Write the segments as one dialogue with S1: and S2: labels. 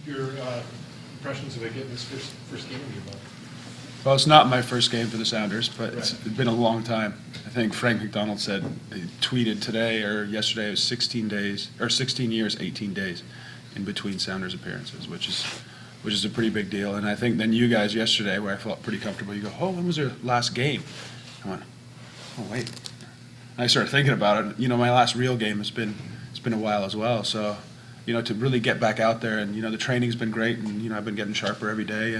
S1: your impressions of it getting this first game of your boat?
S2: Well, it's not my first game for the Sounders, but it's been a long time. I think Frank McDonald said, he tweeted today or yesterday, it was 16 days, or 16 years, 18 days in between Sounders appearances, which is a pretty big deal. And I think then you guys yesterday, where I felt pretty comfortable, you go, oh, when was their last game? I went, oh, wait. And I started thinking about it. You know, my last real game it's been a while as well. So, you know, to really get back out there, and, you know, the training's been great, and, you know, I've been getting sharper every day,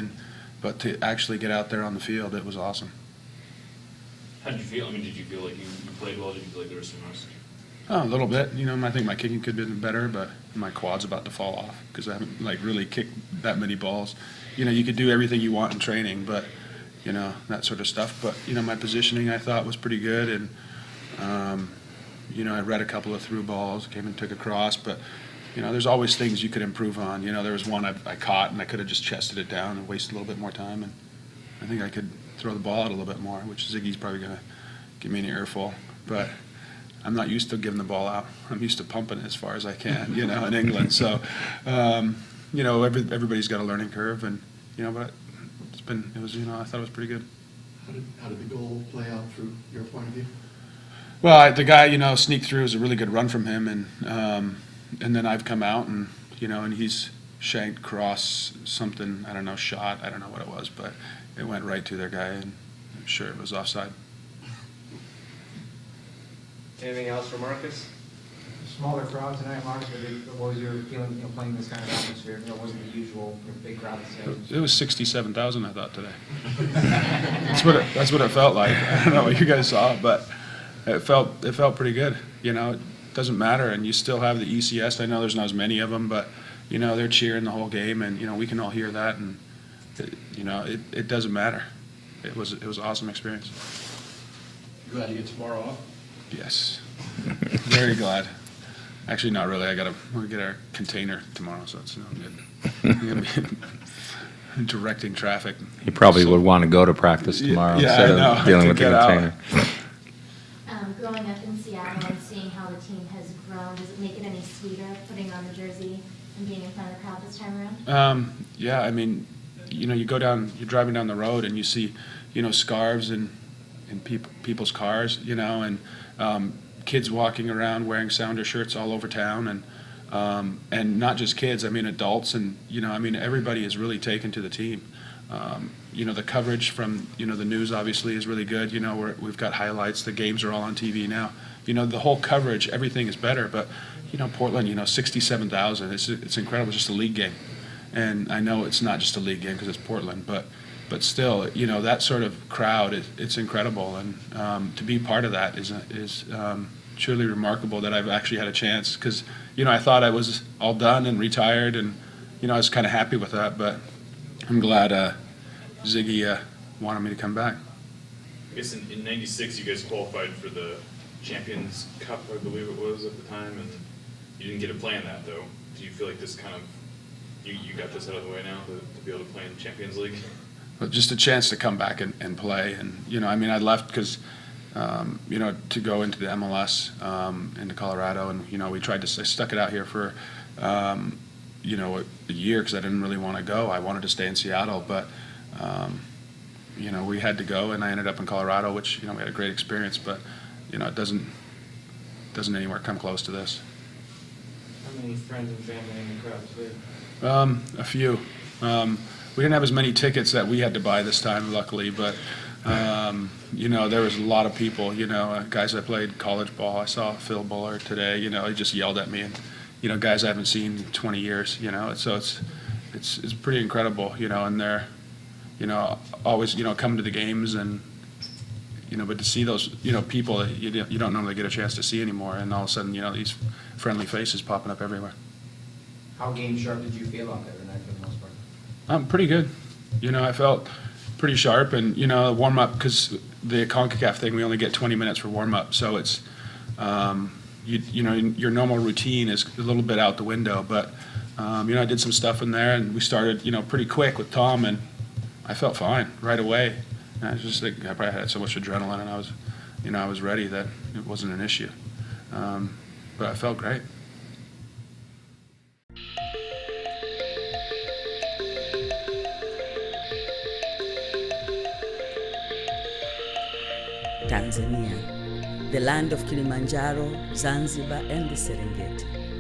S2: but to actually get out there on the field, it was awesome.
S3: How did you feel? I mean, did you feel like you played well? Did you feel like there was some rust?
S2: Oh, a little bit. You know, I think my kicking could have been better, but my quad's about to fall off because I haven't, like, really kicked that many balls. You know, you could do everything you want in training, but, you know, that sort of stuff. But, you know, my positioning I thought was pretty good, and, you know, I read a couple of through balls, came and took a cross, but, you know, there's always things you could improve on. You know, there was one I caught, and I could have just chested it down and wasted a little bit more time, and I think I could throw the ball out a little bit more, which Ziggy's probably going to give me an earful. But I'm not used to giving the ball out. I'm used to pumping it as far as I can, you know, in England. So, you know, everybody's got a learning curve, and, you know, but it was, you know, I thought it was pretty good.
S4: How did the goal play out through your point of view?
S2: Well, the guy, you know, sneaked through. It was a really good run from him, and then I've come out, and, you know, and he's shanked cross something, I don't know, shot, I don't know what it was, but it went right to their guy, and I'm sure it was offside.
S5: Anything else for Marcus?
S6: Smaller crowd tonight, Marcus. What was your feeling, you know, playing this kind of atmosphere? You know, it wasn't the usual, you know, big crowd.
S2: It was 67,000, I thought, today. That's what it felt like. I don't know what you guys saw, but it felt pretty good. You know, it doesn't matter, and you still have the ECS. I know there's not as many of them, but, you know, they're cheering the whole game, and, you know, we can all hear that, and, you know, it doesn't matter. It was an awesome experience.
S1: Glad to get tomorrow off?
S2: Yes, very glad. Actually, not really. We'll get our container tomorrow, so it's not good. I'm going to be directing traffic.
S7: You probably would want to go to practice tomorrow instead of dealing with the container.
S8: Growing up in Seattle and seeing how the team has grown, does it make it any sweeter putting on the jersey and being in front of the crowd this time around?
S2: Yeah, I mean, you know, you're driving down the road and you see, you know, scarves in people's cars, you know, and kids walking around wearing Sounder shirts all over town, and not just kids, I mean adults, and, you know, I mean everybody is really taken to the team. You know, the coverage from, you know, the news obviously is really good. You know, we've got highlights, the games are all on TV now. You know, the whole coverage, everything is better, but, you know, Portland, you know, 67,000, it's incredible, it's just a league game. And I know it's not just a league game because it's Portland, but still, you know, that sort of crowd, it's incredible, and to be part of that is truly remarkable that I've actually had a chance, because, you know, I thought I was all done and retired, and, you know, I was kind of happy with that, but I'm glad Ziggy wanted me to come back.
S3: I guess in '96 you guys qualified for the Champions Cup, I believe it was at the time, and you didn't get to play in that, though. Do you feel like this kind of, you got this out of the way now to be able to play in the Champions League?
S2: But just a chance to come back and play. And, you know, I mean, I left because, you know, to go into the MLS, into Colorado. And, you know, I stuck it out here for, you know, a year because I didn't really want to go. I wanted to stay in Seattle. But, you know, we had to go, and I ended up in Colorado, which, you know, we had a great experience. But, you know, it doesn't anywhere come close to this.
S6: How many friends and family in the crowd too?
S2: A few. We didn't have as many tickets that we had to buy this time, luckily, but, you know, there was a lot of people, you know, guys I played college ball. I saw Phil Buller today, you know, he just yelled at me, and, you know, guys I haven't seen in 20 years, you know, so it's pretty incredible, you know, and they're, you know, always, you know, coming to the games, and, you know, but to see those, you know, people that you don't normally get a chance to see anymore, and all of a sudden, you know, these friendly faces popping up everywhere.
S6: How game sharp did you feel out there tonight for the most part?
S2: Pretty good. You know, I felt pretty sharp, and, you know, warm up, because the CONCACAF thing, we only get 20 minutes for warm up, so it's, you know, your normal routine is a little bit out the window, but, you know, I did some stuff in there, and we started, you know, pretty quick with Tom, and I felt fine right away. And I was just like, I probably had so much adrenaline, and I was ready that it wasn't an issue. But I felt great.
S9: Tanzania, the land of Kilimanjaro, Zanzibar, and the Serengeti.